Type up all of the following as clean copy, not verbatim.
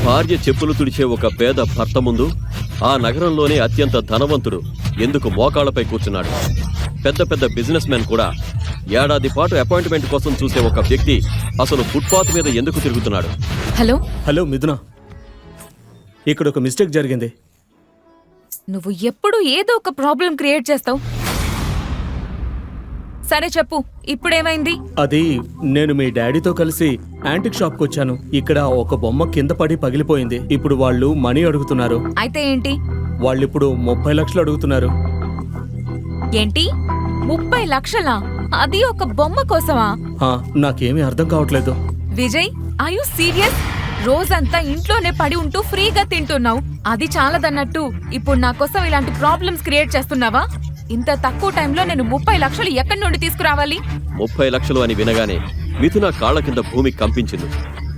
భార్య చెప్పులు తుడిచే ఒక పేద భర్త ముందు ఆ నగరంలోనే అత్యంత ధనవంతుడు ఎందుకు మోకాళ్లపై కూర్చున్నాడు? పెద్ద పెద్ద బిజినెస్ మెన్ కూడా ఏడాది పాటు అపాయింట్మెంట్ కోసం చూసే ఒక వ్యక్తి అసలు ఫుట్పాత్ మీద ఎందుకు తిరుగుతున్నాడు? హలో మిథున, ఇక్కడ ఒక మిస్టేక్ జరిగింది. నువ్వు ఎప్పుడు ఏదో ఒక ప్రాబ్లం క్రియేట్ చేస్తావు. సరే చెప్పు, ఇప్పుడేమైంది? అది నేను మీ డాడీతో కలిసి యాంటిక్ షాప్కి వచ్చాను. ఇక్కడ ఒక బొమ్మ కింద పడి పగిలిపోయింది. ఇప్పుడు వాళ్ళు మనీ అడుగుతున్నారు. అయితే ఏంటి? వాళ్ళిప్పుడు 30 లక్షలు అడుగుతున్నారు. ఏంటి 30 లక్షలా? అది ఒక బొమ్మ కోసమా? నాకేమీ అర్థం కావట్లేదు. Vijay, are you serious? రోజంతా ఇంట్లోనే పడి ఉంటూ ఫ్రీగా తింటున్నావు. అది చాలదన్నట్టు ఇప్పుడు నా కోసం ఇలాంటి ప్రాబ్లమ్స్ క్రియేట్ చేస్తున్నావా? ఇంత తక్కువ టైంలో నేను 30 లక్షలు ఎక్కడి నుండి తీసుకురావాలి? 30 లక్షలు అని వినగానే మిథున కాళ్ల కింద భూమి కంపించింది.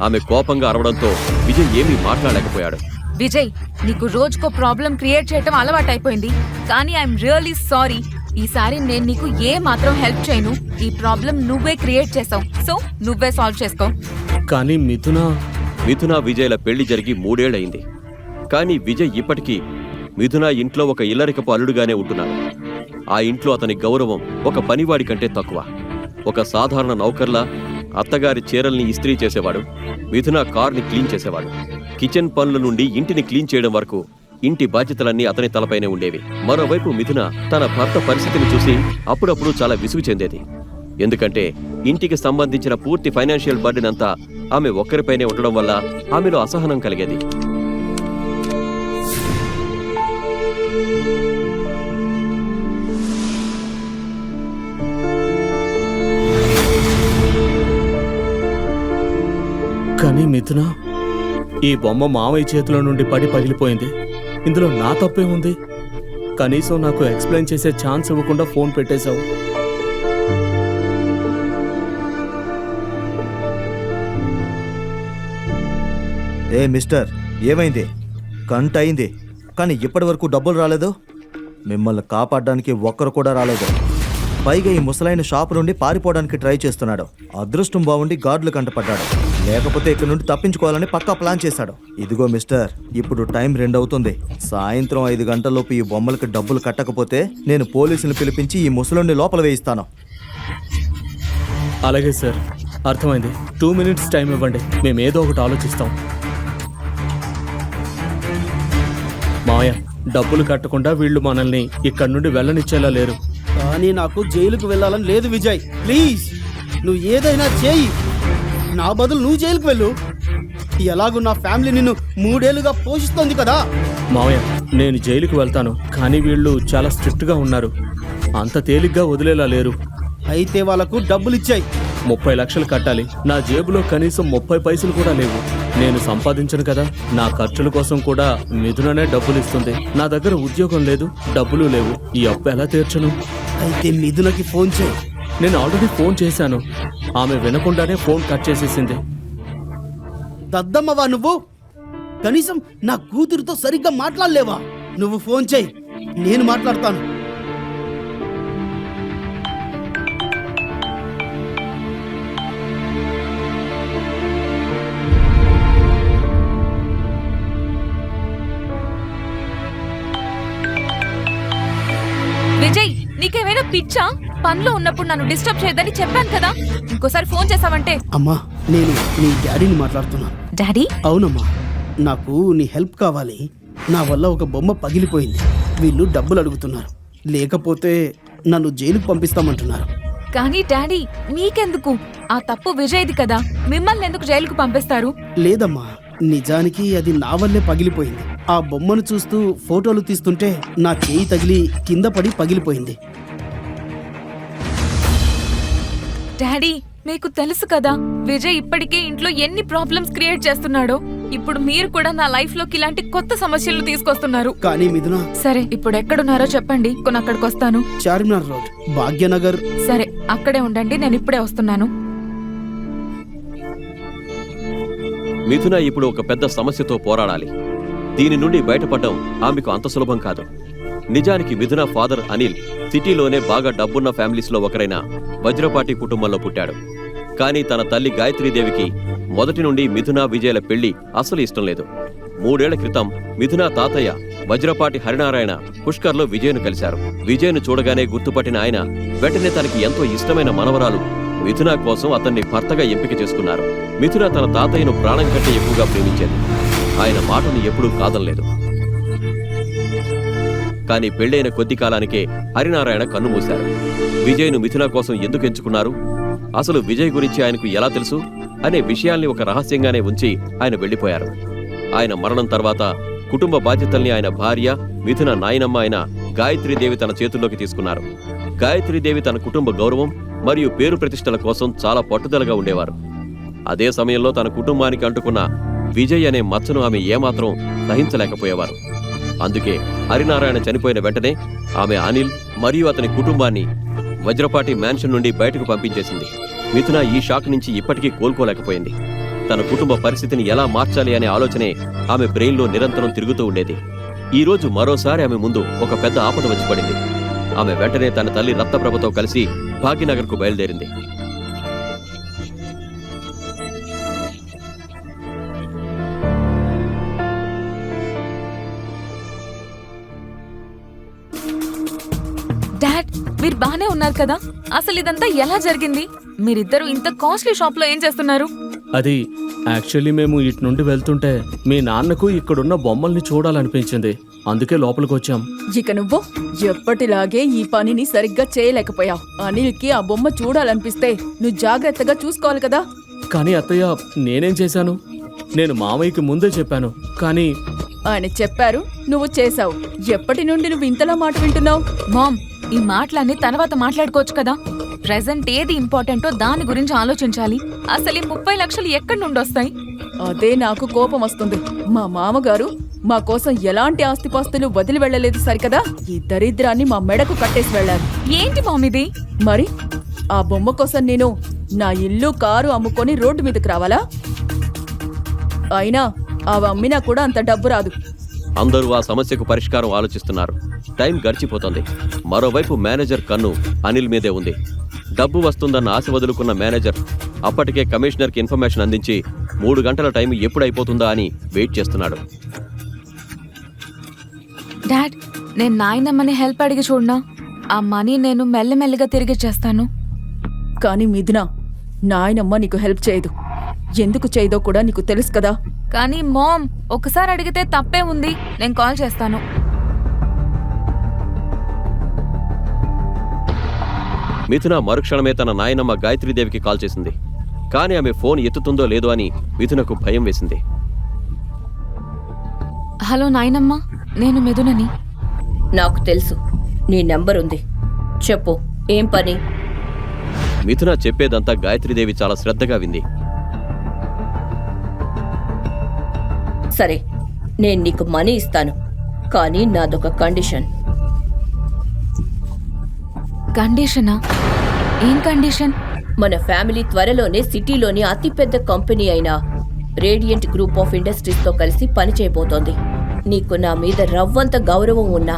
ఆమె కోపంగా అరవడంతో విజయ్ ఏమీ మాట్లాడలేకపోయాడు. విజయ్, నీకు రోజుకో ప్రాబ్లం క్రియేట్ చేయటం అలవాటైపోయింది. కానీ ఐఎమ్ రియల్లీ సారీ. ఈసారి నేను నీకు ఏ మాత్రం హెల్ప్ చేయను. ఈ ప్రాబ్లం నువ్వే క్రియేట్ చేసావు, సో నువ్వే సాల్వ్ చేసుకో. కానీ మిథున విజయ్ల పెళ్లి జరిగి 3 ఏళ్లయింది. కానీ విజయ్ ఇప్పటికీ మిథున ఇంట్లో ఒక ఇల్లరికపు అల్లుడుగానే ఉంటున్నాడు. ఆ ఇంట్లో అతని గౌరవం ఒక పనివాడి కంటే తక్కువ. ఒక సాధారణ నౌకర్లా అత్తగారి చీరల్ని ఇస్త్రీ చేసేవాడు. మిథున కార్ని క్లీన్ చేసేవాడు. కిచెన్ పనుల నుండి ఇంటిని క్లీన్ చేయడం వరకు ఇంటి బాధ్యతలన్నీ అతని తలపైనే ఉండేవి. మరోవైపు మిథున తన భర్త పరిస్థితిని చూసి అప్పుడప్పుడు చాలా విసుగు చెందేది. ఎందుకంటే ఇంటికి సంబంధించిన పూర్తి ఫైనాన్షియల్ బర్డెన్ అంతా ఆమె ఒక్కరిపైనే ఉండడం వల్ల ఆమెలో అసహనం కలిగేది. కానీ మిథున, ఈ బొమ్మ మావయ్య చేతిలో నుండి పడి పగిలిపోయింది. ఇందులో నా తప్పే ఉంది. కనీసం నాకు ఎక్స్ప్లెయిన్ చేసే ఛాన్స్ ఇవ్వకుండా ఫోన్ పెట్టేశావు. ఏ మిస్టర్, ఏమైంది? గంట అయింది కానీ ఇప్పటి వరకు డబ్బులు రాలేదు. మిమ్మల్ని కాపాడడానికి ఒక్కరు కూడా రాలేదు. పైగా ఈ ముసలైన షాప్ నుండి పారిపోవడానికి ట్రై చేస్తున్నాడు. అదృష్టం బాగుండి గార్డులు కంటపడ్డాడు. లేకపోతే ఇక్కడ నుండి తప్పించుకోవాలని పక్కా ప్లాన్ చేశాడు. ఇదిగో మిస్టర్, ఇప్పుడు టైం 2 అవుతుంది. సాయంత్రం 5 గంటలలోపు ఈ బొమ్మలకి డబ్బులు కట్టకపోతే నేను పోలీసులు పిలిపించి ఈ ముసలుండి లోపల వేయిస్తాను. అలాగే సార్, అర్థమైంది. 2 మినిట్స్ టైం ఇవ్వండి, మేమేదో ఒకటి ఆలోచిస్తాం. మావయ్య, డబ్బులు కట్టకుండా వీళ్ళు మనల్ని ఇక్కడి నుండి వెళ్ళనిచ్చేలా లేరు. కానీ నాకు జైలుకు వెళ్ళాలని లేదు విజయ్. ప్లీజ్, నువ్వు ఏదైనా చేయి. నా బదులు నువ్వు జైలుకు వెళ్ళు. ఎలాగూ నా ఫ్యామిలీ నిన్ను 3 ఏళ్లుగా పోషిస్తోంది కదా. మావయ్య, నేను జైలుకు వెళ్తాను, కానీ వీళ్ళు చాలా స్ట్రిక్ట్గా ఉన్నారు. అంత తేలిగ్గా వదిలేలా లేరు. అయితే వాళ్ళకు డబ్బులు ఇచ్చాయి. 30 లక్షలు కట్టాలి. నా జేబులో కనీసం 30 పైసలు కూడా లేవు. నేను సంపాదించను కదా. నా ఖర్చుల కోసం కూడా మిథుననే డబ్బులు ఇస్తుంది. నా దగ్గర ఉద్యోగం లేదు, డబ్బులు లేవు. ఈ అప్పు ఎలా తీర్చను? అయితే మిథునకి ఫోన్ చేయి. నేను ఆల్రెడీ ఫోన్ చేశాను. ఆమె వినకుండానే ఫోన్ కట్ చేసేసింది. దద్దమ్మవా నువ్వు? కనీసం నా కూతురుతో సరిగ్గా మాట్లాడలేవా? నువ్వు ఫోన్ చేయి, నేను మాట్లాడతాను. విజయ్, నీకేమైనా పిచ్చా? పనిలో ఉన్నప్పుడు నన్ను డిస్టర్బ్ చేయొద్దని చెప్పాను కదా. ఇంకోసారి ఫోన్ చేసావంటే. అమ్మా, నేను నీ డాడీని మాట్లాడుతున్నా. డాడీ? అవునమ్మా, నాకు నీ హెల్ప్ కావాలి. నా వల్ల ఒక బొమ్మ పగిలిపోయింది. వీళ్ళు డబ్బులు అడుగుతున్నారు. లేకపోతే నన్ను జైలుకు పంపిస్తామంటున్నారు. కానీ డాడీ, మీకెందుకు? ఆ తప్పు విజయ్ది కదా. మిమ్మల్ని ఎందుకు జైలుకు పంపిస్తారు? లేదమ్మా, నిజానికి అది నా వల్లే పగిలిపోయింది. ఆ బొమ్మను చూస్తూ ఫోటోలు తీస్తుంటే నా చేయి తగిలి కింద పడి పగిలిపోయింది. డాడీ, మీకు తెలుసు కదా విజయ్ ఇప్పటికే ఇంట్లో ఎన్ని ప్రాబ్లమ్స్ క్రియేట్ చేస్తున్నాడో. ఇప్పుడు మీరు కూడా నా లైఫ్ లోకి ఇలాంటి కొత్త సమస్యలు తీసుకొస్తున్నారు. కానీ మిథున, సరే ఇప్పుడు ఎక్కడున్నారో చెప్పండి, కొన్ని అక్కడికి వస్తాను. చార్మినార్ రోడ్, భాగ్యనగర్. సరే అక్కడే ఉండండి, నేను ఇప్పుడే వస్తున్నాను. మిథున ఇప్పుడు ఒక పెద్ద సమస్యతో పోరాడాలి. దీని నుండి బయటపడడం ఆమెకు అంత సులభం కాదు. నిజానికి మిథున ఫాదర్ అనిల్ సిటీలోనే బాగా డబ్బున్న ఫ్యామిలీస్లో ఒకరైన వజ్రపాటి కుటుంబంలో పుట్టాడు. కానీ తన తల్లి గాయత్రీదేవికి మొదటి నుండి మిథున విజయల పెళ్లి అస్సలు ఇష్టం లేదు. 3 ఏళ్ల క్రితం మిథున తాతయ్య వజ్రపాటి హరినారాయణ పుష్కర్లో విజయ్ను కలిశారు. విజయ్ను చూడగానే గుర్తుపట్టిన ఆయన వెంటనే తనకి ఎంతో ఇష్టమైన మనవరాలు మిథున కోసం అతన్ని భర్తగా ఎంపిక చేసుకున్నారు. మిథున తన తాతయ్యను ప్రాణం కంటే ఎక్కువగా ప్రేమించేది. ఆయన మాటను ఎప్పుడూ కాదనలేదు. కానీ పెళ్లైన కొద్ది కాలానికే హరినారాయణ కన్నుమూశారు. విజయ్ను మిథున కోసం ఎందుకు ఎంచుకున్నారు, అసలు విజయ్ గురించి ఆయనకు ఎలా తెలుసు అనే విషయాల్ని ఒక రహస్యంగానే ఉంచి ఆయన వెళ్లిపోయారు. ఆయన మరణం తర్వాత కుటుంబ బాధ్యతల్ని ఆయన భార్య మిథున నాయనమ్మ అయిన గాయత్రీదేవి తన చేతుల్లోకి తీసుకున్నారు. గాయత్రీదేవి తన కుటుంబ గౌరవం మరియు పేరు ప్రతిష్టల కోసం చాలా పట్టుదలగా ఉండేవారు. అదే సమయంలో తన కుటుంబానికి అంటుకున్న విజయ్ అనే మచ్చను ఆమె ఏమాత్రం సహించలేకపోయేవారు. అందుకే హరినారాయణ చనిపోయిన వెంటనే ఆమె అనిల్ మరియు అతని కుటుంబాన్ని వజ్రపాటి మ్యాన్షన్ నుండి బయటకు పంపించేసింది. మిథున ఈ షాక్ నుంచి ఇప్పటికీ కోలుకోలేకపోయింది. తన కుటుంబ పరిస్థితిని ఎలా మార్చాలి అనే ఆలోచనే ఆమె బ్రెయిన్లో నిరంతరం తిరుగుతూ ఉండేది. ఈ రోజు మరోసారి ఆమె ముందు ఒక పెద్ద ఆపద వచ్చి పడింది. ఆమె వెంటనే తన తల్లి రత్నప్రభతో కలిసి భాగ్యనగర్కు బయలుదేరింది. డాడ్, మీరు బానే ఉన్నారు కదా? అసలు ఇదంతా ఎలా జరిగింది? మీరిద్దరూ ఇంత కాస్ట్లీ షాప్ లో ఏం చేస్తున్నారు? అది యాక్చువల్లీ మేము ఇటు నుండి వెళ్తుంటే మీ నాన్నకు ఇక్కడున్న బొమ్మల్ని చూడాలనిపించింది, అందుకే లోపలికి వచ్చాం. ఇక నువ్వు ఎప్పటిలాగే ఈ పనిని సరిగ్గా చేయలేకపోయావు. అనిల్కి ఆ బొమ్మ చూడాలనిపిస్తే నువ్వు జాగ్రత్తగా చూసుకోవాలి కదా. కానీ అత్తయ్య, నేనేం చేశాను? నేను మామయ్యకి ముందే చెప్పాను, కానీ ఆయన చెప్పారు, నువ్వు చేశావు. ఎప్పటి నుండి నువ్వు ఇంతలా మాట వింటున్నావు? మామ్, ఈ మాటలన్నీ తర్వాత మాట్లాడుకోవచ్చు కదా. ప్రెజెంట్ ఏది ఇంపార్టెంటో దాని గురించి ఆలోచించాలి. అసలు ఈ 30 లక్షలు ఎక్కడి నుండి వస్తాయి? అదే నాకు కోపం వస్తుంది. మా మామగారు మా కోసం ఎలాంటి ఆస్తిపాస్తులు వదిలి వెళ్ళలేదు సరికదా, ఈ దరిద్రాన్ని మా మెడకు కట్టేసి వెళ్లారు. ఏంటి మామ్ ఇది? మరి ఆ బొమ్మ కోసం నేను నా ఇల్లు కారు అమ్ముకొని రోడ్డు మీదకి రావాలా? అయినా అవి అమ్మినా కూడా అంత డబ్బు రాదు. అందరూ ఆ సమస్యకు పరిష్కారం ఆలోచిస్తున్నారు. టైం గడిచిపోతుంది. మరోవైపు మేనేజర్ కన్ను అనిల్ మీదే ఉంది. డబ్బు వస్తుందన్న ఆశ వదులుకున్న మేనేజర్ అప్పటికే కమిషనర్కి ఇన్ఫర్మేషన్ అందించి 3 గంటల టైం ఎప్పుడైపోతుందా అని వెయిట్ చేస్తున్నాడు. డాడ్, నేను నాయనమ్మని హెల్ప్ అడిగి చూడనా? ఆ మనీ నేను మెల్లమెల్లగా తిరిగి చేస్తాను. కానీ మిథున, నాయనమ్మ నీకు హెల్ప్ చేయదు. ఎందుకు చేయదో కూడా నీకు తెలుసు కదా. కానీ మామ్, ఒకసారి అడిగితే తప్పే ఉంది. నేను కాల్ చేస్తాను. మిథున మరుక్షణమే తన నాయనమ్మ గాయత్రీదేవికి కాల్ చేసింది. కానీ ఆమె ఫోన్ ఎత్తుతుందో లేదో అని మిథునకు భయం వేసింది. హలో నాయనమ్మ, నేను మిథునని. నాకు తెలుసు, నీ నెంబర్ ఉంది. చెప్పు, ఏం పని? మిథున చెప్పేదంతా గాయత్రీదేవి చాలా శ్రద్ధగా వింది. సరే, నేను నీకు మనీ ఇస్తాను, కానీ నాదొక కండిషన్. కండిషనా? ఏం కండిషన్? మన ఫ్యామిలీ త్వరలోనే సిటీలోని అతిపెద్ద కంపెనీ అయిన రేడియంట్ గ్రూప్ ఆఫ్ ఇండస్ట్రీస్తో కలిసి పనిచేయబోతోంది. నీకు నా మీద రవ్వంత గౌరవం ఉన్నా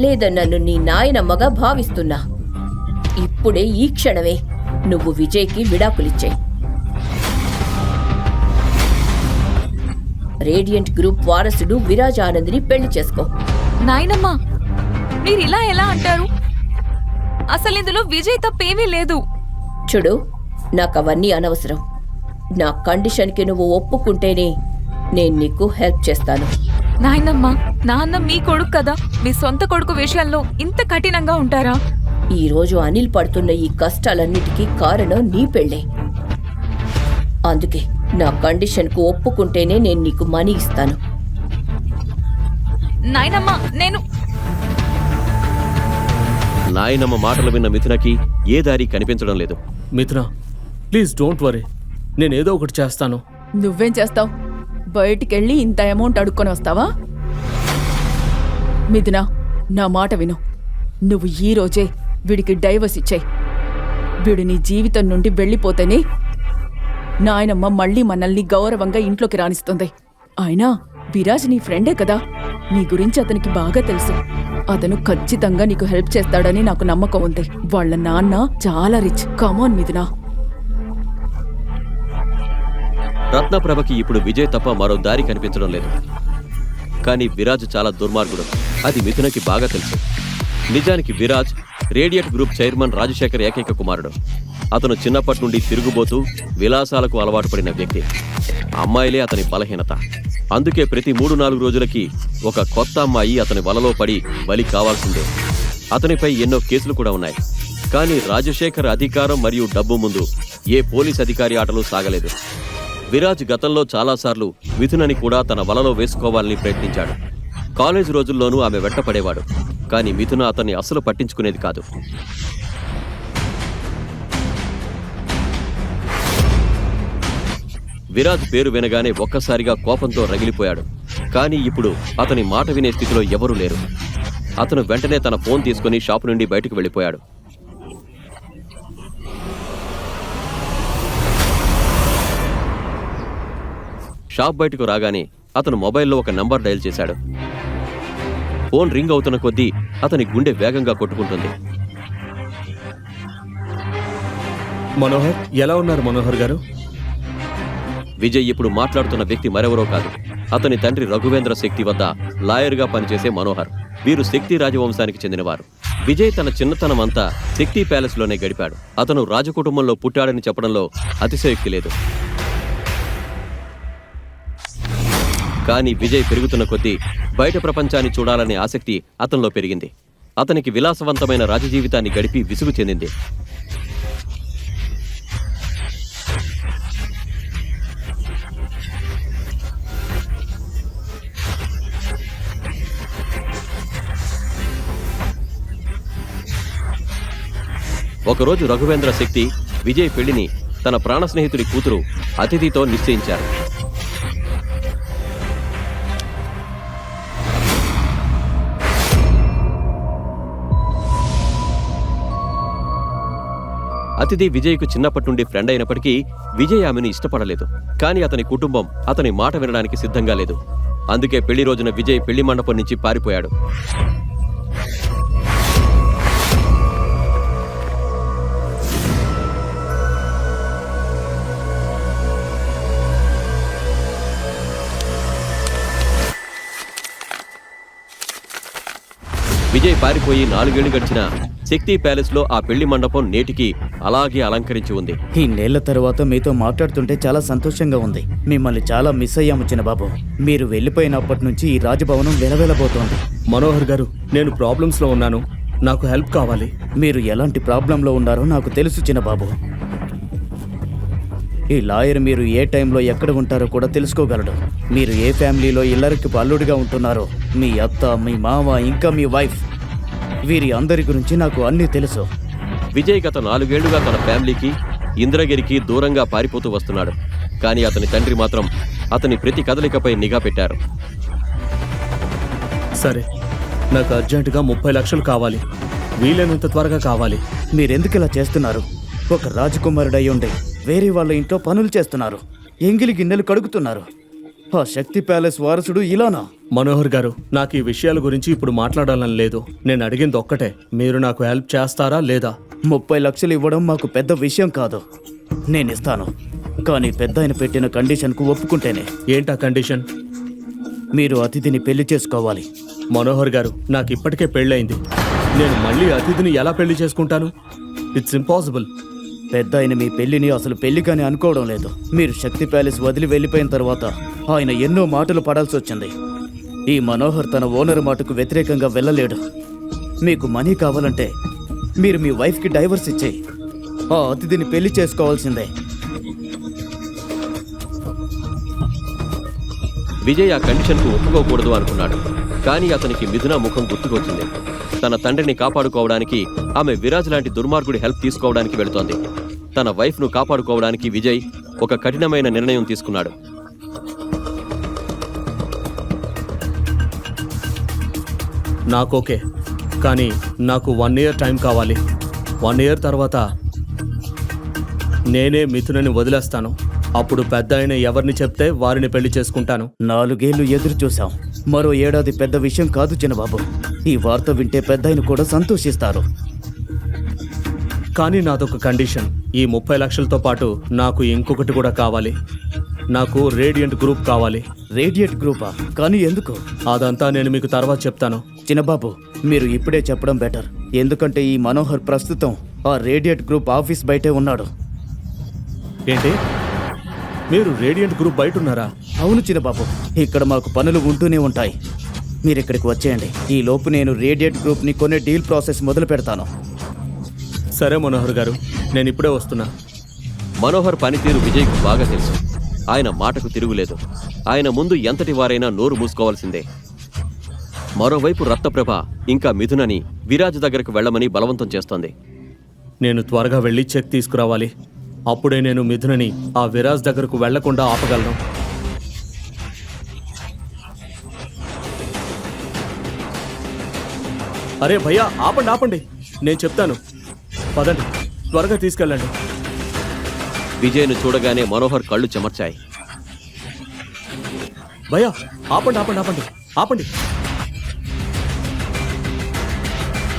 లేదా నన్ను నీ నాయనమ్మగా భావిస్తున్నా, ఇప్పుడే ఈ క్షణమే నువ్వు విజయ్కి విడాకులిచ్చాయి. రేడియంట్ గ్రూప్ వారసుడు విరాజ్ ఆనంద్ని పెళ్లి చేసుకో. నాయనమ్మ, మీరు ఇలా ఎలా అంటారు? అసలు ఇందులో విజయ్ తప్పేమీ లేదు. చూడు, నాకవన్నీ అనవసరం. నా కండిషన్కి నువ్వు ఒప్పుకుంటేనే నేను నీకు హెల్ప్ చేస్తాను. నాయనమ్మ, నాన్న మీ కొడుకు కదా. మీ సొంత కొడుకు విషయంలో ఇంత కఠినంగా ఉంటారా? ఈరోజు అనిల్ పడుతున్న ఈ కష్టాలన్నిటికీ కారణం నీ పెళ్ళే. అందుకే నా కండిషన్కు ఒప్పుకుంటేనే నేను నీకు మనీ ఇస్తాను. నాయనమ్మ, నేను నాయనమ్మ మాటలు విన్న మిథునకి ఏ దారి కనిపించడం లేదు. మిథున, ప్లీజ్ డోంట్ వరీ, నేనేదో ఒకటి చేస్తాను. నువ్వేం చేస్తావు? బయటికెళ్ళి ఇంత అమౌంట్ అడుక్కొని వస్తావా? మిథున, నా మాట విను. నువ్వు ఈ రోజే వీడికి డైవర్స్ ఇచ్చేయి. వీడు నీ జీవితం నుండి వెళ్ళిపోతేనే నాయనమ్మ మళ్ళీ మనల్ని గౌరవంగా ఇంట్లోకి రాణిస్తుంది. అయినా విరాజ్ నీ ఫ్రెండే కదా, నీ గురించి అతనికి బాగా తెలుసు. అతను ఖచ్చితంగా నీకు హెల్ప్ చేస్తాడని నాకు నమ్మకం ఉంది. వాళ్ళ నాన్న చాలా రిచ్. కమాన్ మిథున. రత్నప్రభకి ఇప్పుడు విజయ్ తప్ప మరో దారి కనిపించడం లేదు. కానీ విరాజ్ చాలా దుర్మార్గుడు. అది మిథునకి బాగా తెలుసు. నిజానికి విరాజ్ రేడియట్ గ్రూప్ చైర్మన్ రాజశేఖర్ ఏకైక కుమారుడు. అతను చిన్నప్పటి నుండి తిరుగుబోతూ విలాసాలకు అలవాటు పడిన వ్యక్తి. అమ్మాయిలే అతని బలహీనత. అందుకే ప్రతి 3-4 రోజులకి ఒక కొత్త అమ్మాయి అతని వలలో పడి బలి కావాల్సిందే. అతనిపై ఎన్నో కేసులు కూడా ఉన్నాయి. కానీ రాజశేఖర్ అధికారం మరియు డబ్బు ముందు ఏ పోలీస్ అధికారి ఆటలు సాగలేదు. విరాజ్ గతంలో చాలాసార్లు మిథునని కూడా తన వలలో వేసుకోవాలని ప్రయత్నించాడు. కాలేజ్ రోజుల్లోనూ ఆమె వెంటపడేవాడు. కానీ మిథున అతన్ని అస్సలు పట్టించుకునేది కాదు. విరాజ్ పేరు వినగానే ఒక్కసారిగా కోపంతో రగిలిపోయాడు. కానీ ఇప్పుడు అతని మాట వినే స్థితిలో ఎవరూ లేరు. అతను వెంటనే తన ఫోన్ తీసుకుని షాపు నుండి బయటకు వెళ్ళిపోయాడు. షాప్ బయటకు రాగానే అతను మొబైల్లో ఒక నంబర్ డయల్ చేశాడు. ఫోన్ రింగ్ అవుతున్న కొద్దీ అతని గుండె వేగంగా కొట్టుకుంటుంది. మనోహర్, ఎలా ఉన్నారు మనోహర్ గారు? విజయ్ ఇప్పుడు మాట్లాడుతున్న వ్యక్తి మరెవరో కాదు, అతని తండ్రి రఘువేంద్ర శక్తి వద్ద లాయర్గా పనిచేసే మనోహర్. వీరు శక్తి రాజవంశానికి చెందినవారు. విజయ్ తన చిన్నతనం అంతా శక్తి ప్యాలెస్లోనే గడిపాడు. అతను రాజకుటుంబంలో పుట్టాడని చెప్పడంలో అతిశయోక్తి లేదు. కానీ విజయ్ పెరుగుతున్న కొద్దీ బయట ప్రపంచాన్ని చూడాలనే ఆసక్తి అతనిలో పెరిగింది. అతనికి విలాసవంతమైన రాజజీవితాన్ని గడిపి విసుగు చెందింది. ఒకరోజు రఘువేంద్ర శక్తి విజయ్ పెళ్లిని తన ప్రాణ స్నేహితుడి కూతురు అతిథితో నిశ్చయించారు. అతిథి విజయ్కు చిన్నప్పటి నుండి ఫ్రెండ్ అయినప్పటికీ విజయ్ ఆమెను ఇష్టపడలేదు. కానీ అతని కుటుంబం అతని మాట వినడానికి సిద్ధంగా లేదు. అందుకే పెళ్లి రోజున విజయ్ పెళ్లి మండపం నుంచి పారిపోయాడు. విజయ్ పారిపోయి 4 ఏళ్లు గడిచిన శక్తి ప్యాలెస్ లో ఆ పెళ్లి మండపం నేటికి అలాగే అలంకరించి ఉంది. ఈ నెల తర్వాత మీతో మాట్లాడుతుంటే చాలా సంతోషంగా ఉంది. మిమ్మల్ని చాలా మిస్ అయ్యాము చిన్నబాబు. మీరు వెళ్ళిపోయినప్పటి నుంచి ఈ రాజభవనం వెలవెలబోతోంది. మనోహర్ గారు, నేను ప్రాబ్లమ్స్లో ఉన్నాను. నాకు హెల్ప్ కావాలి. మీరు ఎలాంటి ప్రాబ్లంలో ఉన్నారో నాకు తెలుసు చిన్నబాబు. ఈ లాయర్ మీరు ఏ టైంలో ఎక్కడ ఉంటారో కూడా తెలుసుకోగలడు. మీరు ఏ ఫ్యామిలీలో ఇల్లరికి అల్లుడిగా ఉంటున్నారో, మీ అత్త, మీ మామ, ఇంకా మీ వైఫ్, వీరి అందరి గురించి నాకు అన్నీ తెలుసు. విజయ్ గత 4 ఏళ్లుగా తన ఫ్యామిలీకి, ఇంద్రగిరికి దూరంగా పారిపోతూ వస్తున్నాడు. కానీ అతని తండ్రి మాత్రం అతని ప్రతి కదలికపై నిఘా పెట్టారు. సరే, నాకు అర్జెంటుగా 30 లక్షలు కావాలి. వీలైనంత త్వరగా కావాలి. మీరెందుకు ఇలా చేస్తున్నారు? ఒక రాజకుమారుడై ఉండి వేరే వాళ్ళ ఇంట్లో పనులు చేస్తున్నారు, ఎంగిలి గిన్నెలు కడుగుతున్నారు. ఆ శక్తి ప్యాలెస్ వారసుడు ఇలానా? మనోహర్ గారు, నాకు ఈ విషయాల గురించి ఇప్పుడు మాట్లాడాలని లేదు. నేను అడిగింది ఒక్కటే, మీరు నాకు హెల్ప్ చేస్తారా లేదా? 30 లక్షలు ఇవ్వడం మాకు పెద్ద విషయం కాదు. నేను ఇస్తాను, కానీ పెద్ద ఆయన పెట్టిన కండిషన్కు ఒప్పుకుంటేనే. ఏంటా కండిషన్? మీరు అతిథిని పెళ్లి చేసుకోవాలి. మనోహర్ గారు, నాకు ఇప్పటికే పెళ్ళయింది. నేను మళ్ళీ అతిథిని ఎలా పెళ్లి చేసుకుంటాను? It's impossible. పెద్ద ఆయన మీ పెళ్లిని అసలు పెళ్లిగానే అనుకోవడం లేదు. మీరు శక్తి ప్యాలెస్ వదిలి వెళ్ళిపోయిన తర్వాత ఆయన ఎన్నో మాటలు పడాల్సి వచ్చింది. ఈ మనోహర్ తన ఓనర్ మాటకు వ్యతిరేకంగా వెళ్ళలేడు. మీకు మనీ కావాలంటే మీరు మీ వైఫ్కి డైవర్స్ ఇచ్చేయి. ఆ అతిథిని పెళ్లి చేసుకోవాల్సిందే. విజయ్ ఆ కండిషన్కు ఒప్పుకోకూడదు అనుకున్నాడు. కానీ అతనికి మిథున ముఖం గుర్తుకొచ్చింది. తన తండ్రిని కాపాడుకోవడానికి ఆమె విరాజ్ లాంటి దుర్మార్గుడి హెల్ప్ తీసుకోవడానికి వెళుతోంది. తన వైఫ్ను కాపాడుకోవడానికి విజయ్ ఒక కఠినమైన నిర్ణయం తీసుకున్నాడు. నాకోకే, కానీ నాకు 1 ఇయర్ టైం కావాలి. 1 ఇయర్ తర్వాత నేనే మిథునని వదిలేస్తాను. అప్పుడు పెద్ద ఆయన ఎవరిని చెప్తే వారిని పెళ్లి చేసుకుంటాను. 4 ఏళ్లు ఎదురు చూశాం. మరో ఏడాది పెద్ద విషయం కాదు చిన్నబాబు. ఈ వార్త వింటే పెద్ద ఆయన కూడా సంతోషిస్తారు. కానీ నాదొక కండిషన్. ఈ 30 లక్షలతో పాటు నాకు ఇంకొకటి కూడా కావాలి. నాకు రేడియంట్ గ్రూప్ కావాలి. రేడియట్ గ్రూపా? కానీ ఎందుకు? అదంతా నేను మీకు తర్వాత చెప్తాను. చిన్నబాబు, మీరు ఇప్పుడే చెప్పడం బెటర్. ఎందుకంటే ఈ మనోహర్ ప్రస్తుతం ఆ రేడియట్ గ్రూప్ ఆఫీస్ బయటే ఉన్నాడు. ఏంటి, మీరు రేడియంట్ గ్రూప్ బయట ఉన్నారా? అవును చిన్నబాబు, ఇక్కడ మాకు పనులు ఉంటూనే ఉంటాయి. మీరు ఇక్కడికి వచ్చేయండి. ఈ లోపు నేను రేడియట్ గ్రూప్ని కొనే డీల్ ప్రాసెస్ మొదలు పెడతాను. సరే మనోహర్ గారు, నేను ఇప్పుడే వస్తున్నా. మనోహర్ పనితీరు విజయ్కు బాగా తెలుసు. ఆయన మాటకు తిరుగులేదు. ఆయన ముందు ఎంతటి వారైనా నోరు మూసుకోవాల్సిందే. మరోవైపు రత్నప్రభ ఇంకా మిథునని విరాజ్ దగ్గరకు వెళ్ళమని బలవంతం చేస్తోంది. నేను త్వరగా వెళ్ళి చెక్ తీసుకురావాలి. అప్పుడే నేను మిథునని ఆ విరాజ్ దగ్గరకు వెళ్లకుండా ఆపగలను. అరే భయ్యా, ఆపండి ఆపండి, నేను చెప్తాను. పదండి, త్వరగా తీసుకెళ్ళండి. విజయ్ను చూడగానే మనోహర్ కళ్ళు చెమర్చాయి. భయ్యా, ఆపండి ఆపండి ఆపండి ఆపండి.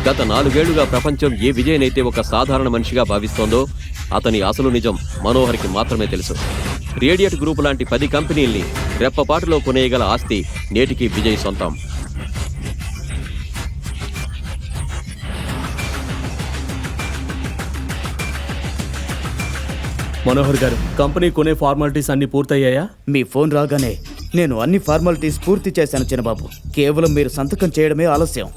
గత 4 ఏళ్లుగా ప్రపంచం ఏ విజయ్నైతే ఒక సాధారణ మనిషిగా భావిస్తోందో అతని అసలు నిజం మనోహర్కి మాత్రమే తెలుసు. రేడియట్ గ్రూప్ లాంటి 10 కంపెనీల్ని రెప్పపాటులో కొనేయగల ఆస్తి నేటికి విజయ్ సొంతం. మనోహర్ గారు, కంపెనీ కొనే ఫార్మాలిటీస్ అన్ని పూర్తయ్యాయా? మీ ఫోన్ రాగానే నేను అన్ని ఫార్మాలిటీస్ పూర్తి చేశాను చిన్నబాబు. కేవలం మీరు సంతకం చేయడమే ఆలస్యం.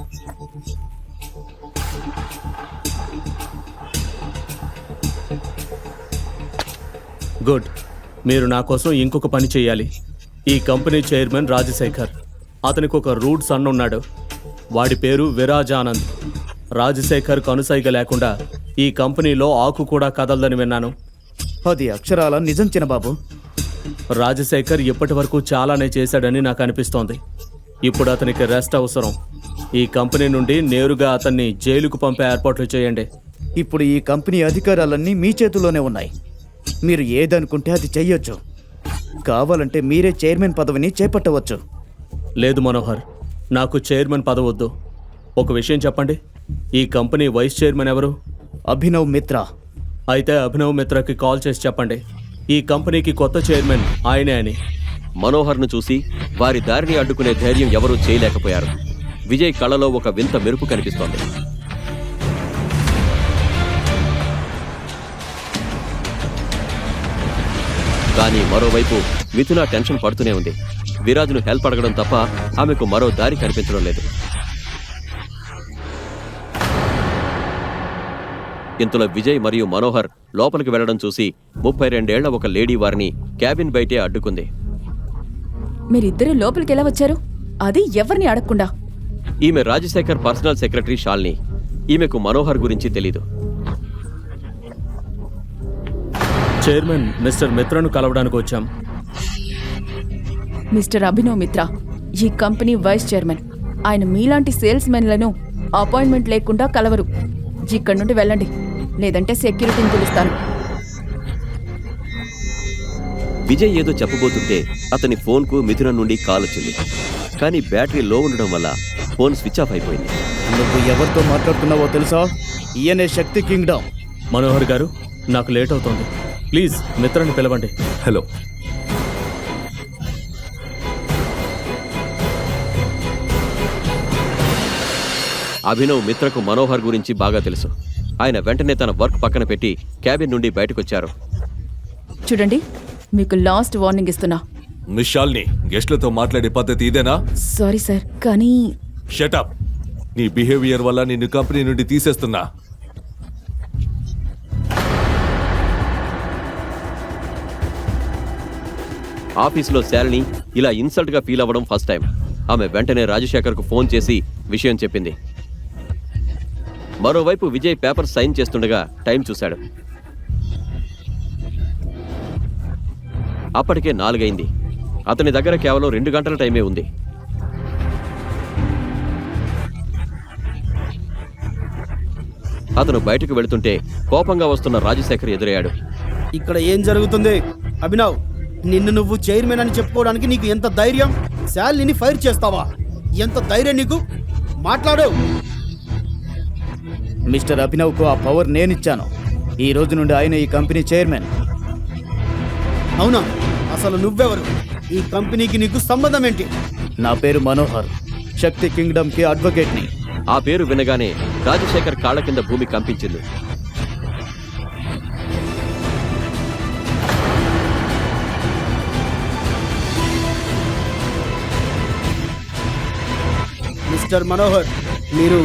గుడ్. మీరు నా కోసం ఇంకొక పని చేయాలి. ఈ కంపెనీ చైర్మన్ రాజశేఖర్, అతనికి ఒక రూట్ సన్ ఉన్నాడు. వాడి పేరు విరాజ్ ఆనంద్. రాజశేఖర్ కనుసైగ లేకుండా ఈ కంపెనీలో ఆకు కూడా కదలదని విన్నాను. అది అక్షరాల నిజం చిన్నబాబు. రాజశేఖర్ ఇప్పటి వరకు చాలానే చేశాడని నాకు అనిపిస్తోంది. ఇప్పుడు అతనికి రెస్ట్ అవసరం. ఈ కంపెనీ నుండి నేరుగా అతన్ని జైలుకు పంపే ఏర్పాట్లు చేయండి. ఇప్పుడు ఈ కంపెనీ అధికారాలన్నీ మీ చేతుల్లోనే ఉన్నాయి. మీరు ఏదనుకుంటే అది చెయ్యొచ్చు. కావాలంటే మీరే చైర్మన్ పదవిని చేపట్టవచ్చు. లేదు మనోహర్, నాకు చైర్మన్ పదవద్దు. ఒక విషయం చెప్పండి, ఈ కంపెనీ వైస్ చైర్మన్ ఎవరు? అభినవ్ మిత్రా. అయితే అభినవ్ మిత్రకి కాల్ చేసి చెప్పండి, ఈ కంపెనీకి కొత్త చైర్మన్ ఆయనే అని. మనోహర్ను చూసి వారి దారిని అడ్డుకునే ధైర్యం ఎవరూ చేయలేకపోయారు. విజయ్ కళ్ళలో ఒక వింత మెరుపు కనిపిస్తోంది. కానీ మరోవైపు మిథున టెన్షన్ పడుతూనే ఉంది. విరాజ్ను హెల్ప్ అడగడం తప్ప ఆమెకు మరో దారి కనిపించడం లేదు. ఇంతలో విజయ్ మరియు మనోహర్ లోపలికి వెళ్లడం చూసి 32 ఏళ్ల ఒక లేడీ వారిని క్యాబిన్ బయటే అడ్డుకుంది. మీరిద్దరూ లోపలికి ఎలా వచ్చారు? అది ఎవరిని అడగకుండా. ఈమె రాజశేఖర్ పర్సనల్ సెక్రటరీ షాల్ని. ఈమెకు మనోహర్ గురించి తెలీదు. చైర్మన్ మిస్టర్ మిత్రను కలవడానికి వచ్చాం. మిస్టర్ అభినవ్ మిత్రా, ఈ కంపెనీ వైస్ చైర్మన్. ఆయన మీలాంటి సేల్స్ మెన్లను అపాయింట్మెంట్ లేకుండా కలవరు. ఇక్కడి నుండి వెళ్ళండి, లేదంటే సెక్యూరిటీని పిలుస్తాను. విజయ్ ఏదో చెప్పబోతుంటే అతని ఫోన్కు మిథున నుండి కాల్ వచ్చింది. కానీ బ్యాటరీ లో ఉండడం వల్ల ఫోన్ స్విచ్ ఆఫ్ అయిపోయింది. నువ్వు ఎవరితో మాట్లాడుతున్నావో తెలుసా? ఈయనే శక్తి కింగ్డమ్. మనోహర్ గారు, నాకు లేట్ అవుతోంది. ప్లీజ్ మిత్రని పిలవండి. హలో. అభినవ్ మిత్రకు మనోహర్ గురించి బాగా తెలుసు. ఆయన వెంటనే తన వర్క్ పక్కన పెట్టి క్యాబిన్ నుండి బయటకొచ్చారు. చూడండి, మీకు లాస్ట్ వార్నింగ్ ఇస్తున్నా. మిస్ శాలిని, గెస్ట్లతో మాట్లాడే పద్ధతి ఇదేనా? సారీ సార్, కానీ షటప్. నీ బిహేవియర్ వల్ల నిన్ను కంపెనీ నుండి తీసేస్తున్నా. ఆఫీసులో శాలిని ఇలా ఇన్సల్ట్గా ఫీల్ అవ్వడం ఫస్ట్ టైం. ఆమె వెంటనే రాజశేఖర్కు ఫోన్ చేసి విషయం చెప్పింది. మరోవైపు విజయ్ పేపర్ సైన్ చేస్తుండగా టైం చూశాడు. అప్పటికే 4 అయింది. అతని దగ్గర కేవలం 2 గంటల టైమే ఉంది. అతను బయటకు వెళుతుంటే కోపంగా వస్తున్న రాజశేఖర్ ఎదురయ్యాడు. ఇక్కడ ఏం జరుగుతుంది? అభినవ్, నిన్ను నువ్వు చైర్మన్ అని చెప్పుకోవడానికి నీకు ఎంత ధైర్యం? శాలిని ఫైర్ చేస్తావా? ఎంత ధైర్యం నీకు? మాట్లాడు. మిస్టర్ అభినవ్కు ఆ పవర్ నేనిచ్చాను. ఈ రోజు నుండి ఆయన ఈ కంపెనీ చైర్మన్. అవునా? అసలు నువ్వెవరు? ఈ కంపెనీకి నీకు సంబంధం ఏంటి? నా పేరు మనోహర్, శక్తి కింగ్డమ్కి అడ్వకేట్ని. ఆ పేరు వినగానే రాజశేఖర్ కాళ్ల కింద భూమి కంపించింది. మిస్టర్ మనోహర్, మీరు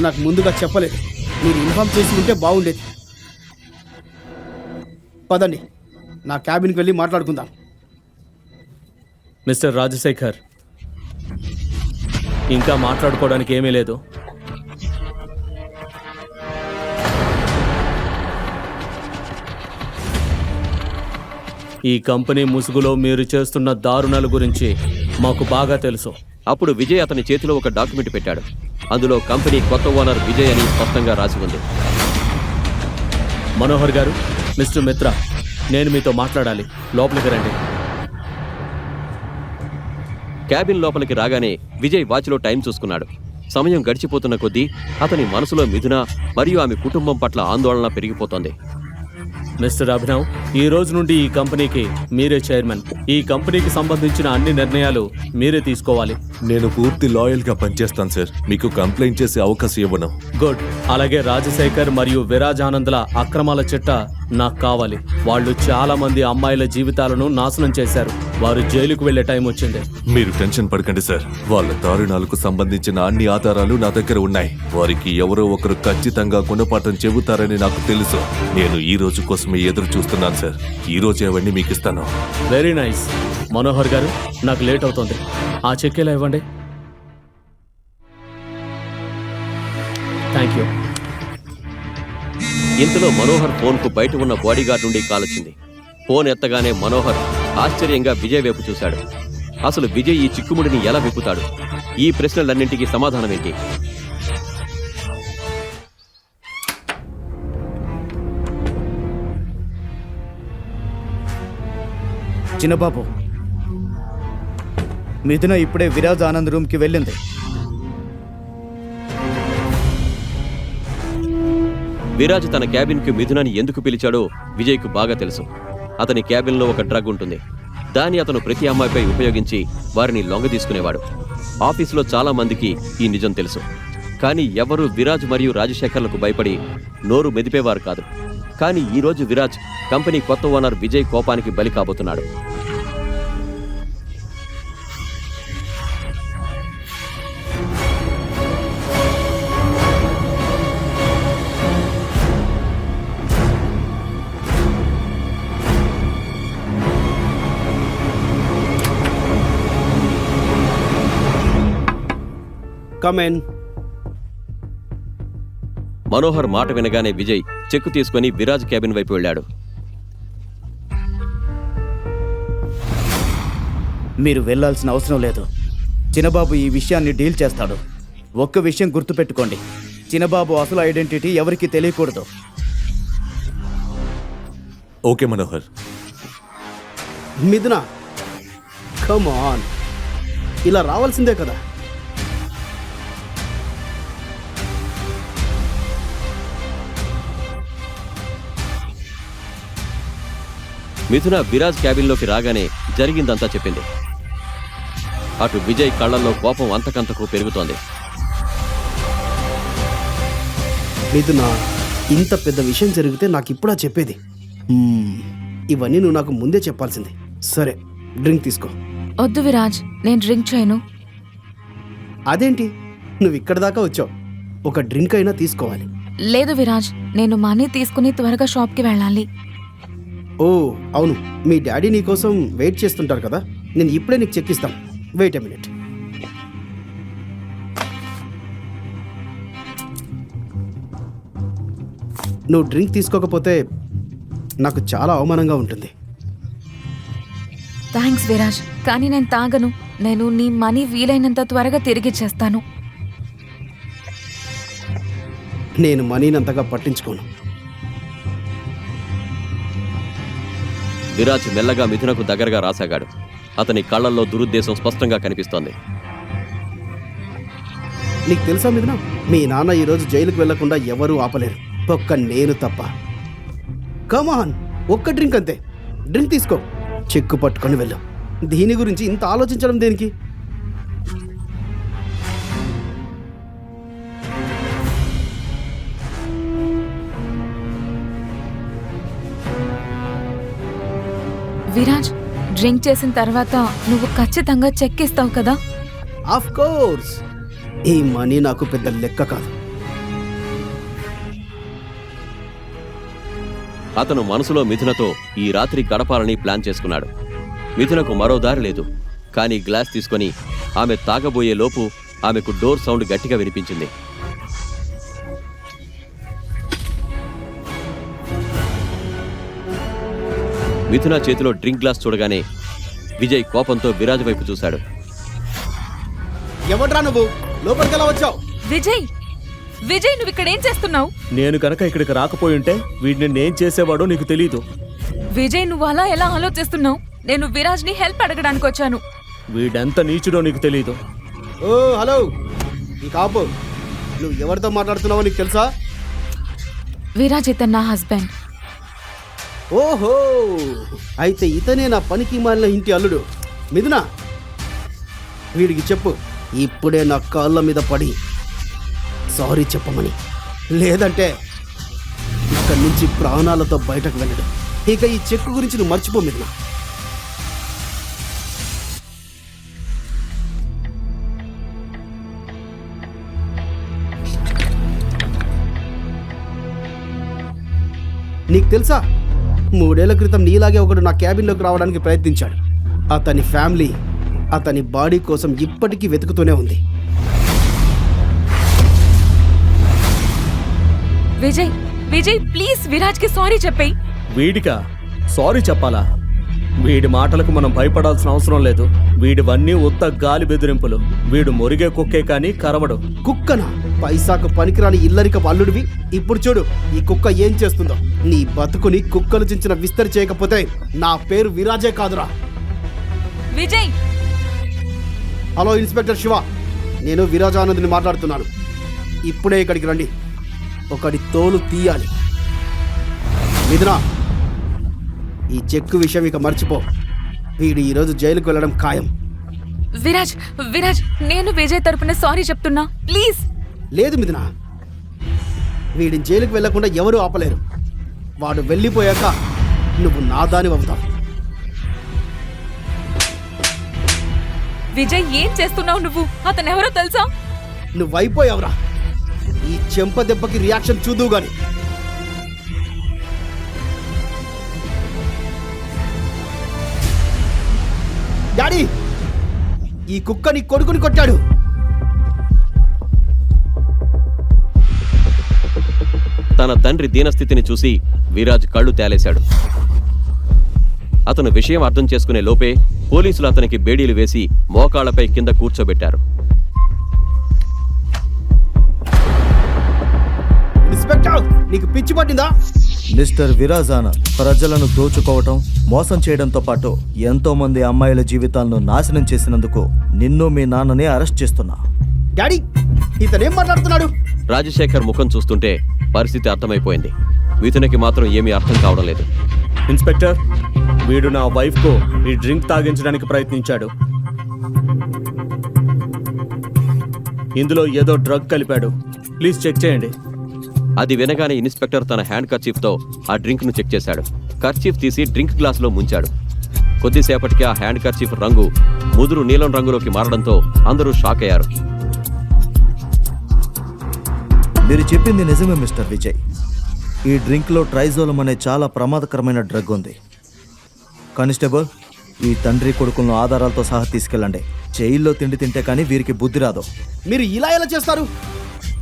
నాకు ముందుగా చెప్పలేదు. మీరు ఇన్ఫార్మ్ చేసి ఉంటే బాగుండేది. పదండి, నా క్యాబిన్కి వెళ్ళి మాట్లాడుకుందాం. మిస్టర్ రాజశేఖర్, ఇంకా మాట్లాడుకోవడానికి ఏమీ లేదు. ఈ కంపెనీ ముసుగులో మీరు చేస్తున్న దారుణాల గురించి మాకు బాగా తెలుసు. అప్పుడు విజయ్ అతని చేతిలో ఒక డాక్యుమెంట్ పెట్టాడు. అందులో కంపెనీ కొత్త ఓనర్ విజయ్ అని స్పష్టంగా రాసి ఉంది. మనోహర్ గారు, మిస్టర్ మిత్రా, నేను మీతో మాట్లాడాలి. లోపలికి రండి. క్యాబిన్ లోపలికి రాగానే విజయ్ వాచ్లో టైం చూసుకున్నాడు. సమయం గడిచిపోతున్న కొద్దీ అతని మనసులో మిథున మరియు ఆమె కుటుంబం పట్ల ఆందోళన పెరిగిపోతోంది. మిస్టర్ అభినవ్, ఈ రోజు నుండి ఈ కంపెనీకి మీరే చైర్మన్. ఈ కంపెనీకి సంబంధించిన అన్ని నిర్ణయాలు మీరే తీసుకోవాలి. నేను పూర్తి లాయల్గా పనిచేస్తాను సార్. మీకు కంప్లైంట్ చేసే అవకాశం ఇవ్వను. గుడ్. అలాగే రాజశేఖర్ మరియు విరాజ్ ఆనంద్ల అక్రమాల చిట్టా నాకు కావాలి. వాళ్ళు చాలా మంది అమ్మాయిల జీవితాలను నాశనం చేశారు. వారు జైలుకు వెళ్లే టైం వచ్చింది. మీరు టెన్షన్ పడకండి సార్. వాళ్ళ దారుణాలకు సంబంధించిన అన్ని ఆధారాలు నా దగ్గర ఉన్నాయి. వారికి ఎవరో ఒకరు ఖచ్చితంగా గుణపాఠం చెబుతారని నాకు తెలుసు. నేను ఈ రోజు కోసమే ఎదురు చూస్తున్నాను సార్. ఈ రోజు అవన్నీ మీకు ఇస్తాను. Very nice. మనోహర్ గారు, నాకు లేట్ అవుతుంది. ఆ చెక్ ఇలా ఇవ్వండి. Thank you. ఇంతలో మనోహర్ ఫోన్కు బయట ఉన్న బాడీగార్డ్ నుండి కాల్ వచ్చింది. ఫోన్ ఎత్తగానే మనోహర్ ఆశ్చర్యంగా విజయ్ వైపు చూశాడు. అసలు విజయ్ ఈ చిక్కుముడిని ఎలా విప్పుతాడు? ఈ ప్రశ్నలన్నింటికీ సమాధానం ఏంటి? చిన్నబాబు, మిథున ఇప్పుడే విరాజ్ ఆనంద్ రూమ్కి వెళ్ళింది. విరాజ్ తన క్యాబిన్కి మిథునని ఎందుకు పిలిచాడో విజయ్కు బాగా తెలుసు. అతని క్యాబిన్లో ఒక డ్రగ్ ఉంటుంది. దాన్ని అతను ప్రతి అమ్మాయిపై ఉపయోగించి వారిని లొంగదీసుకునేవాడు. ఆఫీసులో చాలా మందికి ఈ నిజం తెలుసు. కానీ ఎవరూ విరాజ్ మరియు రాజశేఖర్లకు భయపడి నోరు మెదిపేవారు కాదు. కానీ ఈరోజు విరాజ్ కంపెనీ కొత్త ఓనర్ విజయ్ కోపానికి బలి కాబోతున్నాడు. కమెన్. మనోహర్ మాట వినగానే విజయ్ చెక్కు తీసుకుని విరాజ్ క్యాబిన్ వైపు వెళ్ళాడు. మీరు వెళ్ళాల్సిన అవసరం లేదు. చిన్నబాబు ఈ విషయాన్ని డీల్ చేస్తాడు. ఒక్క విషయం గుర్తుపెట్టుకోండి, చిన్నబాబు అసలు ఐడెంటిటీ ఎవరికీ తెలియకూడదు. ఓకే మనోహర్. మిథున, కమ్ ఆన్, ఇలా రావాల్సిందే కదా. మిథున విరాజ్ క్యాబిన్లోకి రాగానే జరిగిందంతా చెప్పింది. అటు విజయ్ కళ్ళల్లో కోపం అంతకంతకు పెరుగుతోంది. మిథున, ఇంత పెద్ద విషయం జరిగితే నాకు ఇప్పుడా చెప్పేది? ఇవన్నీ నువ్వు నాకు ముందే చెప్పాల్సింది. సరే, డ్రింక్ తీసుకో. వద్దు విరాజ్, నేను డ్రింక్ చేయను. అదేంటి, నువ్వు ఇక్కడి దాకా వచ్చావు, ఒక డ్రింక్ అయినా తీసుకోవాలి. లేదు విరాజ్, నేను మనీ తీసుకుని త్వరగా షాప్కి వెళ్ళాలి. ఓ అవును, మీ డాడీ నీకోసం వెయిట్ చేస్తుంటారు కదా. నేను ఇప్పుడే నీకు చెక్ ఇస్తాను. Wait a minute. నువ్వు డ్రింక్ తీసుకోకపోతే నాకు చాలా అవమానంగా ఉంటుంది. థ్యాంక్స్ విరాజ్, కానీ నేను తాగను. నేను నీ మనీ వీలైనంత త్వరగా తిరిగిచ్చేస్తాను. నేను మనీని అంతగా పట్టించుకోను. విరాజ్ మెల్లగా మిథునకు దగ్గరగా రాసాగాడు. అతని కళ్ళల్లో దురుద్దేశం స్పష్టంగా కనిపిస్తోంది. నీకు తెలుసా మిథున, మీ నాన్న ఈరోజు జైలుకు వెళ్లకుండా ఎవరూ ఆపలేరు, ఒక్క నేను తప్ప. కమాన్, ఒక్క డ్రింక్ అంతే. డ్రింక్ తీసుకో. చెక్కు పట్టుకొని వెళ్ళు. దీని గురించి ఇంత ఆలోచించడం దేనికి? విరాజ్, డ్రింక్ చేసిన తర్వాత నువ్వు ఖచ్చితంగా చెక్ ఇస్తావు కదా? Of course. ఈ మనీ నాకు పెద్ద లెక్క కాదు. అతను మనసులో మిథునతో ఈ రాత్రి గడపాలని ప్లాన్ చేసుకున్నాడు. మిథునకు మరో దారి లేదు. కానీ గ్లాస్ తీసుకొని ఆమె తాగబోయే లోపు ఆమెకు డోర్ సౌండ్ గట్టిగా వినిపించింది. మిథున చేతిలో డ్రింక్ గ్లాస్ చూడగానే విజయ్ కోపంతో విరాజ్ వైపు చూశాడు. ఎవడ్రా నువ్వు? లోపలికి ఎలా వచ్చావు? విజయ్, విజయ్, నువ్వు ఇక్కడ ఏం చేస్తున్నావు? నేను కనుక ఇక్కడికి రాకపోయి ఉంటే వీడిని నేను చేసేవాడో నీకు తెలీదు. విజయ్, నువ్వు అలా ఎలా ఆలోచిస్తున్నావు? నేను విరాజ్ ని హెల్ప్ అడగడానికి వచ్చాను. వీడెంత నీచుడో నీకు తెలీదు. ఓ హలో, ఈ కాపు, నువ్వు ఎవరితో మాట్లాడుతున్నావో నీకు తెలుసా? విరాజ్ ఇతను నా హస్బెండ్. ఓహో, అయితే ఇతనే నా పనికి మాలిన ఇంటి అల్లుడు. మిథున, వీడికి చెప్పు ఇప్పుడే నా కాళ్ళ మీద పడి సారీ చెప్పమని, లేదంటే ఇక్కడి నుంచి ప్రాణాలతో బయటకు వెళ్ళడు. ఇక ఈ చెక్కు గురించి నువ్వు మర్చిపో మిథున. నీకు తెలుసా, 3 ఏళ్ల క్రితం నీలాగే ఒకడు నా క్యాబిన్లోకి రావడానికి ప్రయత్నించాడు. అతని ఫ్యామిలీ అతని బాడీ కోసం ఇప్పటికీ వెతుకుతూనే ఉంది. విజయ్, విజయ్, ప్లీజ్ విరాజ్ కి సారీ చెప్పేయ్. వీడికా సారీ చెప్పాలా? వీడి మాటలకు మనం భయపడాల్సిన అవసరం లేదు. వీడివన్నీ ఉత్త గాలి బెదిరింపులు. వీడు మొరిగే కుక్కే కానీ కరవడు. కుక్కన పైసాకు పనికిరాని ఇల్లరిక అల్లుడివి. ఇప్పుడు చూడు ఈ కుక్క ఏం చేస్తుందో. నీ బతుకుని కుక్కలు చించిన విస్తరి చేయకపోతే నా పేరు విరాజే కాదురా. విజయ్, హలో ఇన్స్పెక్టర్ శివ, నేను విరాజ్ ఆనంద్ని మాట్లాడుతున్నాను. ఇప్పుడే ఇక్కడికి రండి. ఒకడి తోలు తీయాలి. మిథున, ఈ చెక్కు విషయం ఇక మర్చిపో. వీడు ఈరోజు జైలుకు వెళ్ళడం ఖాయం. విరాజ్, విరాజ్, నేను విజయ్ తరపున సారీ చెప్తున్నా, ప్లీజ్. లేదు మిథున, వీడిని జైలుకు వెళ్లకుండా ఎవరూ ఆపలేరు. వాడు వెళ్ళిపోయాక నువ్వు నా దాని అవుతావు. విజయ్, ఏం చేస్తున్నావు నువ్వు? అతను ఎవరో తెలుసా? నువ్వైపోయావురా. ఈ చెంప దెబ్బకి రియాక్షన్ చూదువు గాని. డాడీ, ఈ కుక్క నీ కొడుకుని కొట్టాడు. తన తండ్రి దీనస్థితిని చూసి విరాజ్ కళ్ళు తేలేశాడు. అతను విషయం అర్థం చేసుకునే లోపే పోలీసులు అతనికి బేడీలు వేసి మోకాళ్లపై కింద కూర్చోబెట్టారు. ఇన్స్పెక్టర్, నీకు పిచ్చి పట్టిందా? మిస్టర్ విరాజ్ ఆనంద్ ప్రజలను దోచుకోవటం, మోసం చేయడంతో పాటు ఎంతో మంది అమ్మాయిల జీవితాలను నాశనం చేసినందుకు నిన్ను మీ నాన్నని అరెస్ట్ చేస్తున్నా. డాడీ, ఇతనేం మాట్లాడుతున్నాడు? రాజశేఖర్ ముఖం చూస్తుంటే పరిస్థితి అర్థమైపోయింది. మిథునకి మాత్రం ఏమీ అర్థం కావడం లేదు. ఇన్స్పెక్టర్, వీడు నా వైఫ్కు ఈ డ్రింక్ తాగించడానికి ప్రయత్నించాడు. ఇందులో ఏదో డ్రగ్ కలిపాడు. ప్లీజ్ చెక్ చేయండి. అది వినగానే ఇన్స్పెక్టర్ తన హ్యాండ్ కర్చీఫ్తో ఆ డ్రింక్ను చెక్ చేశాడు. కర్చీఫ్ తీసి డ్రింక్ గ్లాసులో ముంచాడు. కొద్దిసేపటికి ఆ హ్యాండ్ కర్చీఫ్ రంగు ముదురు నీలం రంగులోకి మారడంతో అందరూ షాక్ అయ్యారు. మీరు చెప్పింది నిజమే మిస్టర్ విజయ్. ఈ డ్రింక్లో ట్రైజోలం అనే చాలా ప్రమాదకరమైన డ్రగ్ ఉంది. కానిస్టేబుల్, ఈ తండ్రి కొడుకులను ఆధారాలతో సహా తీసుకెళ్ళండి. జైల్లో తిండి తింటే కానీ వీరికి బుద్ధి రాదు. మీరు ఇలా ఎలా చేస్తారు?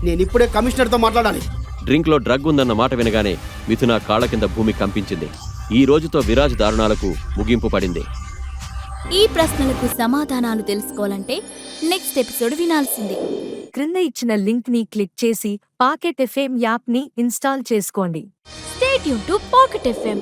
నేను ఇప్పుడే కమిషనర్తో మాట్లాడాలి. డ్రింక్లో డ్రగ్ ఉందన్న మాట వినగానే మిథున కాళ్ల కింద భూమి కంపించింది. ఈ రోజుతో విరాజ్ దారుణాలకు ముగింపు పడింది. ఈ ప్రశ్నలకు సమాధానాలు తెలుసుకోవాలంటే నెక్స్ట్ ఎపిసోడ్ వినాల్సిందే. క్రింద ఇచ్చిన లింక్ ని క్లిక్ చేసి పాకెట్ ఎఫ్ఎం యాప్ ని ఇన్స్టాల్ చేసుకోండి. Stay tune to pocket FM.